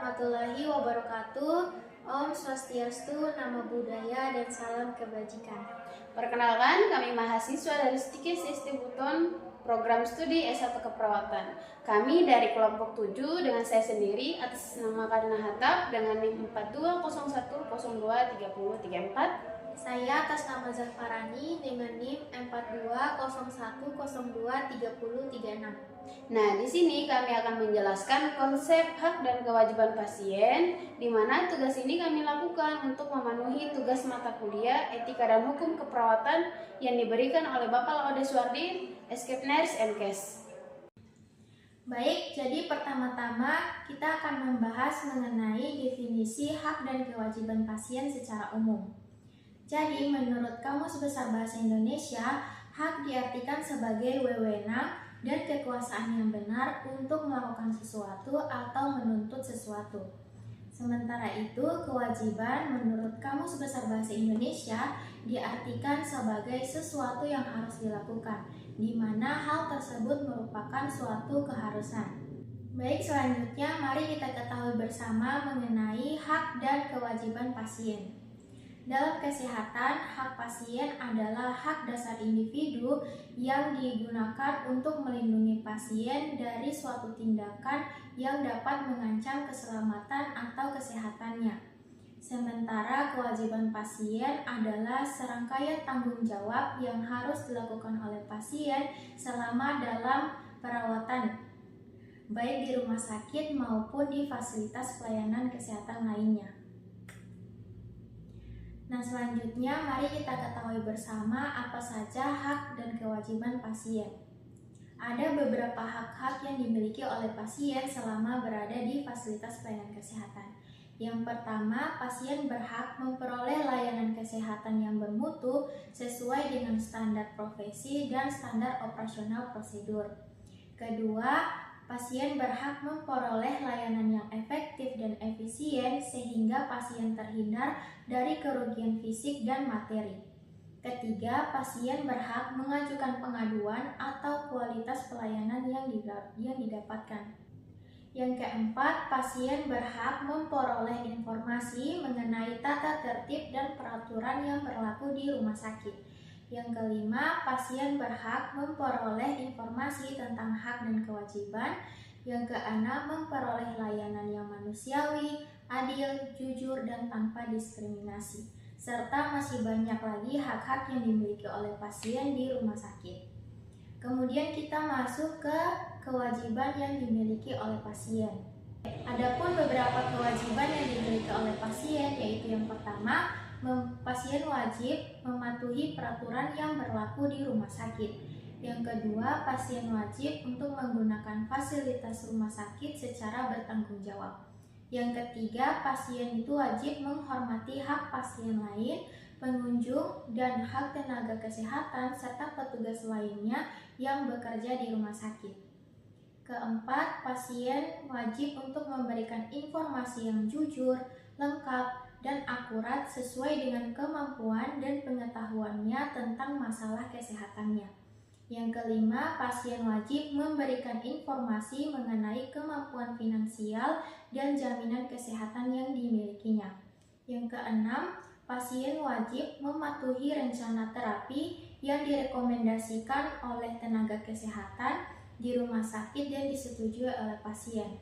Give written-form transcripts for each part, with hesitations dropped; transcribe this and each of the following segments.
warahmatullahi wabarakatuh. Om Swastiastu, Namo Buddhaya, dan salam kebajikan. Perkenalkan, kami mahasiswa dari Stikes SD Buton, program studi S1 Keperawatan. Kami dari kelompok 7 dengan saya sendiri atas nama Karina Hatap dengan NIM 4201023034. Saya atas nama Zafarani dengan NIM 4201023036. Nah, di sini kami akan menjelaskan konsep hak dan kewajiban pasien, di mana tugas ini kami lakukan untuk memenuhi tugas mata kuliah Etika dan Hukum Keperawatan yang diberikan oleh Bapak Laude Suardin, Escape Nurse MKes. Baik, jadi pertama-tama kita akan membahas mengenai definisi hak dan kewajiban pasien secara umum. Jadi, menurut Kamus Besar Bahasa Indonesia, hak diartikan sebagai wewenang dan kekuasaan yang benar untuk melakukan sesuatu atau menuntut sesuatu. Sementara itu, kewajiban menurut Kamus Besar Bahasa Indonesia diartikan sebagai sesuatu yang harus dilakukan, di mana hal tersebut merupakan suatu keharusan. Baik, selanjutnya mari kita ketahui bersama mengenai hak dan kewajiban pasien. Dalam kesehatan, hak pasien adalah hak dasar individu yang digunakan untuk melindungi pasien dari suatu tindakan yang dapat mengancam keselamatan atau kesehatannya. Sementara kewajiban pasien adalah serangkaian tanggung jawab yang harus dilakukan oleh pasien selama dalam perawatan, baik di rumah sakit maupun di fasilitas pelayanan kesehatan lainnya. Nah, selanjutnya mari kita ketahui bersama apa saja hak dan kewajiban pasien. Ada beberapa hak-hak yang dimiliki oleh pasien selama berada di fasilitas pelayanan kesehatan. Yang pertama, pasien berhak memperoleh layanan kesehatan yang bermutu sesuai dengan standar profesi dan standar operasional prosedur. Kedua, pasien berhak memperoleh layanan yang efektif dan efisien sehingga pasien terhindar dari kerugian fisik dan materi. Ketiga, pasien berhak mengajukan pengaduan atau kualitas pelayanan yang didapatkan. Yang keempat, pasien berhak memperoleh informasi mengenai tata tertib dan peraturan yang berlaku di rumah sakit. Yang kelima, pasien berhak memperoleh informasi tentang hak dan kewajiban. Yang keenam, memperoleh layanan yang manusiawi, adil, jujur, dan tanpa diskriminasi. Serta masih banyak lagi hak-hak yang dimiliki oleh pasien di rumah sakit. Kemudian kita masuk ke kewajiban yang dimiliki oleh pasien. Adapun beberapa kewajiban yang dimiliki oleh pasien, yaitu yang pertama, pasien wajib mematuhi peraturan yang berlaku di rumah sakit. Yang kedua, pasien wajib untuk menggunakan fasilitas rumah sakit secara bertanggung jawab. Yang ketiga, pasien itu wajib menghormati hak pasien lain, pengunjung, dan hak tenaga kesehatan serta petugas lainnya yang bekerja di rumah sakit. Keempat, pasien wajib untuk memberikan informasi yang jujur, lengkap, dan akurat sesuai dengan kemampuan dan pengetahuannya tentang masalah kesehatannya. Yang kelima, pasien wajib memberikan informasi mengenai kemampuan finansial dan jaminan kesehatan yang dimilikinya. Yang keenam, pasien wajib mematuhi rencana terapi yang direkomendasikan oleh tenaga kesehatan di rumah sakit dan disetujui oleh pasien.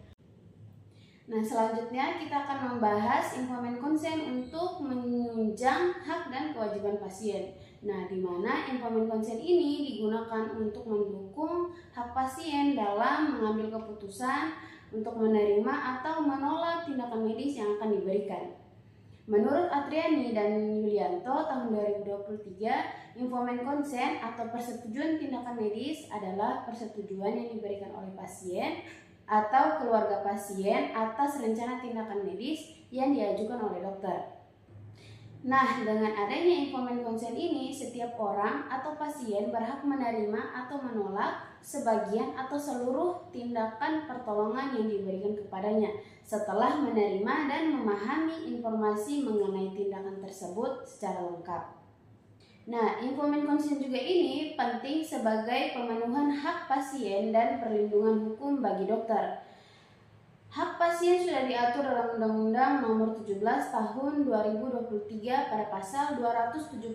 Nah, selanjutnya kita akan membahas informan konsen untuk menunjang hak dan kewajiban pasien. Nah, di mana informan konsen ini digunakan untuk mendukung hak pasien dalam mengambil keputusan untuk menerima atau menolak tindakan medis yang akan diberikan. Menurut Atriani dan Yulianto tahun 2023, informan konsen atau persetujuan tindakan medis adalah persetujuan yang diberikan oleh pasien atau keluarga pasien atas rencana tindakan medis yang diajukan oleh dokter. Nah, dengan adanya informan konsen ini, setiap orang atau pasien berhak menerima atau menolak sebagian atau seluruh tindakan pertolongan yang diberikan kepadanya setelah menerima dan memahami informasi mengenai tindakan tersebut secara lengkap. Nah, informan konsen juga ini penting sebagai pemenuhan hak pasien dan perlindungan hukum bagi dokter. Hak pasien sudah diatur dalam Undang-Undang Nomor 17 Tahun 2023 pada pasal 276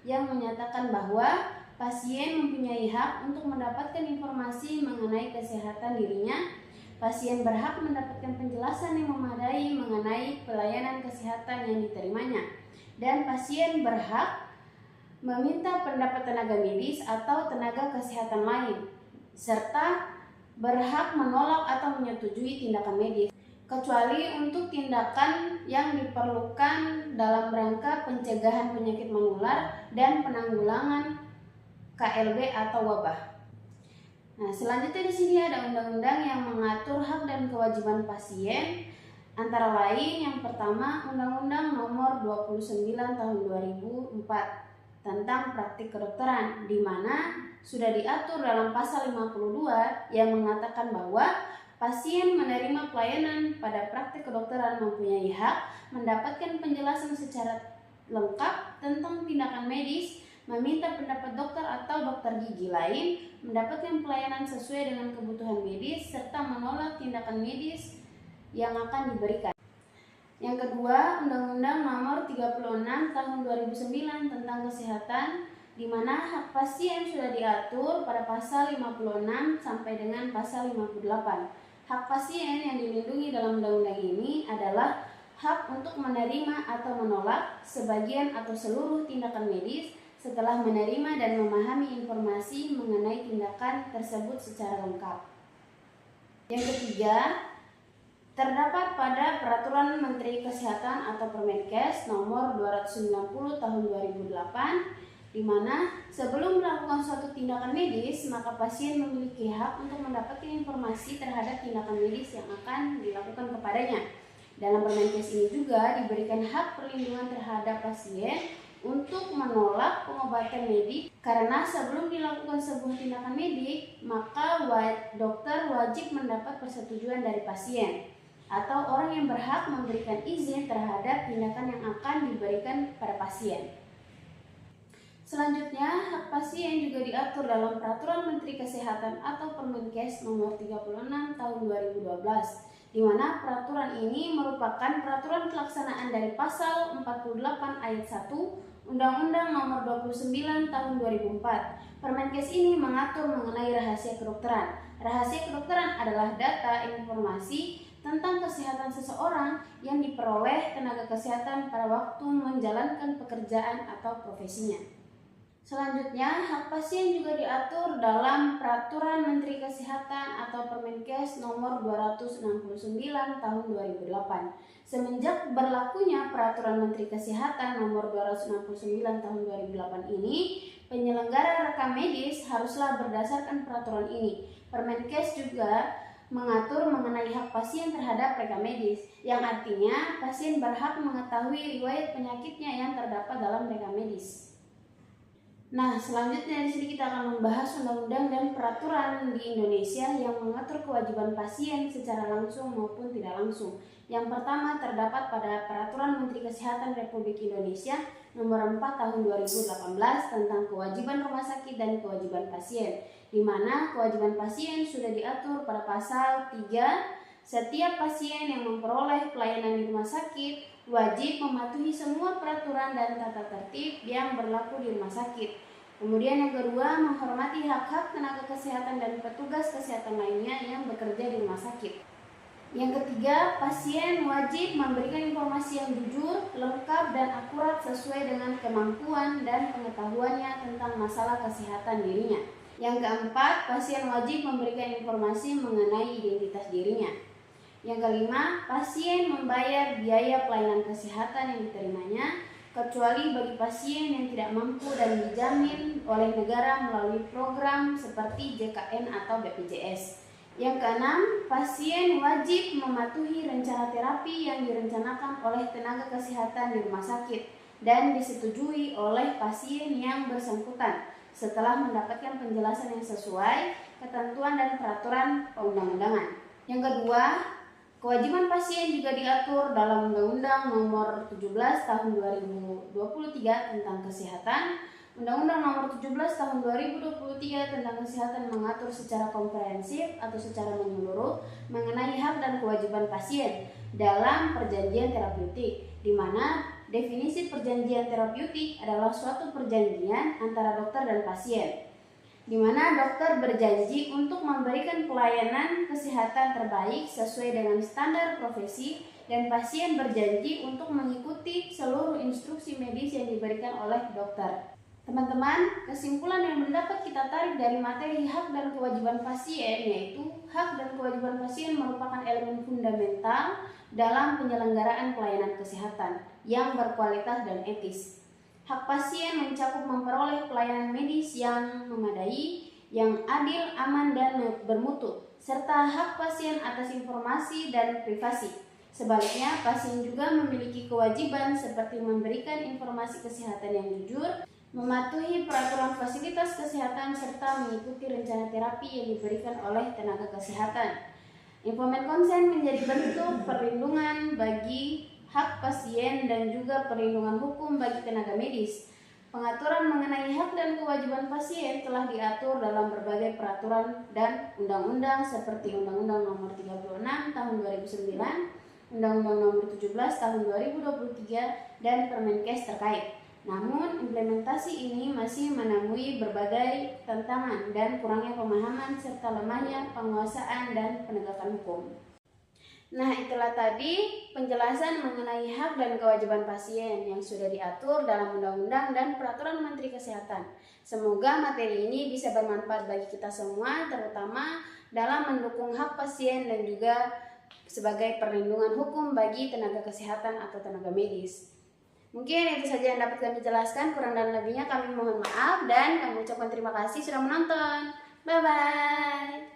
yang menyatakan bahwa pasien mempunyai hak untuk mendapatkan informasi mengenai kesehatan dirinya. Pasien berhak mendapatkan penjelasan yang memadai mengenai pelayanan kesehatan yang diterimanya, dan pasien berhak meminta pendapat tenaga medis atau tenaga kesehatan lain, serta berhak menolak atau menyetujui tindakan medis, kecuali untuk tindakan yang diperlukan dalam rangka pencegahan penyakit menular dan penanggulangan KLB atau wabah. Nah, selanjutnya di sini ada undang-undang yang mengatur hak dan kewajiban pasien. Antara lain yang pertama, Undang-Undang Nomor 29 Tahun 2004 tentang praktik kedokteran, di mana sudah diatur dalam pasal 52 yang mengatakan bahwa pasien menerima pelayanan pada praktik kedokteran mempunyai hak mendapatkan penjelasan secara lengkap tentang tindakan medis, meminta pendapat dokter atau dokter gigi lain, mendapatkan pelayanan sesuai dengan kebutuhan medis, serta menolak tindakan medis yang akan diberikan. Yang kedua, Undang-Undang Nomor 36 Tahun 2009 tentang kesehatan, di mana hak pasien sudah diatur pada pasal 56 sampai dengan pasal 58. Hak pasien yang dilindungi dalam undang-undang ini adalah hak untuk menerima atau menolak sebagian atau seluruh tindakan medis setelah menerima dan memahami informasi mengenai tindakan tersebut secara lengkap. Yang ketiga, terdapat pada Peraturan Menteri Kesehatan atau Permenkes Nomor 290 Tahun 2008, di mana sebelum melakukan suatu tindakan medis, maka pasien memiliki hak untuk mendapatkan informasi terhadap tindakan medis yang akan dilakukan kepadanya. Dalam Permenkes ini juga diberikan hak perlindungan terhadap pasien untuk menolak pengobatan medik, karena sebelum dilakukan sebuah tindakan medik, maka dokter wajib mendapat persetujuan dari pasien atau orang yang berhak memberikan izin terhadap tindakan yang akan diberikan pada pasien. Selanjutnya, hak pasien juga diatur dalam Peraturan Menteri Kesehatan atau Permenkes Nomor 36 Tahun 2012, di mana peraturan ini merupakan peraturan pelaksanaan dari pasal 48 ayat 1 Undang-Undang Nomor 29 Tahun 2004. Permenkes ini mengatur mengenai rahasia kedokteran. Rahasia kedokteran adalah data informasi tentang kesehatan seseorang yang diperoleh tenaga kesehatan pada waktu menjalankan pekerjaan atau profesinya. Selanjutnya, hak pasien juga diatur dalam Peraturan Menteri Kesehatan atau Permenkes Nomor 269 Tahun 2008. Semenjak berlakunya Peraturan Menteri Kesehatan Nomor 269 Tahun 2008 ini, penyelenggara rekam medis haruslah berdasarkan peraturan ini. Permenkes juga mengatur mengenai hak pasien terhadap rekam medis, yang artinya pasien berhak mengetahui riwayat penyakitnya yang terdapat dalam rekam medis. Nah, selanjutnya di sini kita akan membahas undang-undang dan peraturan di Indonesia yang mengatur kewajiban pasien secara langsung maupun tidak langsung. Yang pertama terdapat pada Peraturan Menteri Kesehatan Republik Indonesia Nomor 4 Tahun 2018 tentang kewajiban rumah sakit dan kewajiban pasien, di mana kewajiban pasien sudah diatur pada pasal 3. Setiap pasien yang memperoleh pelayanan di rumah sakit wajib mematuhi semua peraturan dan tata tertib yang berlaku di rumah sakit. Kemudian yang kedua, menghormati hak-hak tenaga kesehatan dan petugas kesehatan lainnya yang bekerja di rumah sakit. Yang ketiga, pasien wajib memberikan informasi yang jujur, lengkap, dan akurat sesuai dengan kemampuan dan pengetahuannya tentang masalah kesehatan dirinya. Yang keempat, pasien wajib memberikan informasi mengenai identitas dirinya. Yang kelima, pasien membayar biaya pelayanan kesehatan yang diterimanya, kecuali bagi pasien yang tidak mampu dan dijamin oleh negara melalui program seperti JKN atau BPJS. Yang keenam, pasien wajib mematuhi rencana terapi yang direncanakan oleh tenaga kesehatan di rumah sakit dan disetujui oleh pasien yang bersangkutan setelah mendapatkan penjelasan yang sesuai ketentuan dan peraturan perundang-undangan. Yang kedua, kewajiban pasien juga diatur dalam Undang-Undang Nomor 17 Tahun 2023 tentang kesehatan. Undang-Undang Nomor 17 Tahun 2023 tentang Kesehatan mengatur secara komprehensif atau secara menyeluruh mengenai hak dan kewajiban pasien dalam perjanjian terapeutik, di mana definisi perjanjian terapeutik adalah suatu perjanjian antara dokter dan pasien, di mana dokter berjanji untuk memberikan pelayanan kesehatan terbaik sesuai dengan standar profesi dan pasien berjanji untuk mengikuti seluruh instruksi medis yang diberikan oleh dokter. Teman-teman, kesimpulan yang mendapat kita tarik dari materi hak dan kewajiban pasien yaitu hak dan kewajiban pasien merupakan elemen fundamental dalam penyelenggaraan pelayanan kesehatan yang berkualitas dan etis. Hak pasien mencakup memperoleh pelayanan medis yang memadai, yang adil, aman, dan bermutu, serta hak pasien atas informasi dan privasi. Sebaliknya, pasien juga memiliki kewajiban seperti memberikan informasi kesehatan yang jujur, mematuhi peraturan fasilitas kesehatan, serta mengikuti rencana terapi yang diberikan oleh tenaga kesehatan. Informed consent menjadi bentuk perlindungan bagi hak pasien dan juga perlindungan hukum bagi tenaga medis. Pengaturan mengenai hak dan kewajiban pasien telah diatur dalam berbagai peraturan dan undang-undang seperti Undang-Undang Nomor 36 Tahun 2009, Undang-Undang Nomor 17 Tahun 2023, dan Permenkes terkait. Namun, implementasi ini masih menemui berbagai tantangan dan kurangnya pemahaman serta lemahnya penguasaan dan penegakan hukum. Nah, itulah tadi penjelasan mengenai hak dan kewajiban pasien yang sudah diatur dalam undang-undang dan peraturan Menteri Kesehatan. Semoga materi ini bisa bermanfaat bagi kita semua, terutama dalam mendukung hak pasien dan juga sebagai perlindungan hukum bagi tenaga kesehatan atau tenaga medis. Mungkin itu saja yang dapat kami jelaskan, kurang dan lebihnya kami mohon maaf dan kami ucapkan terima kasih sudah menonton. Bye-bye.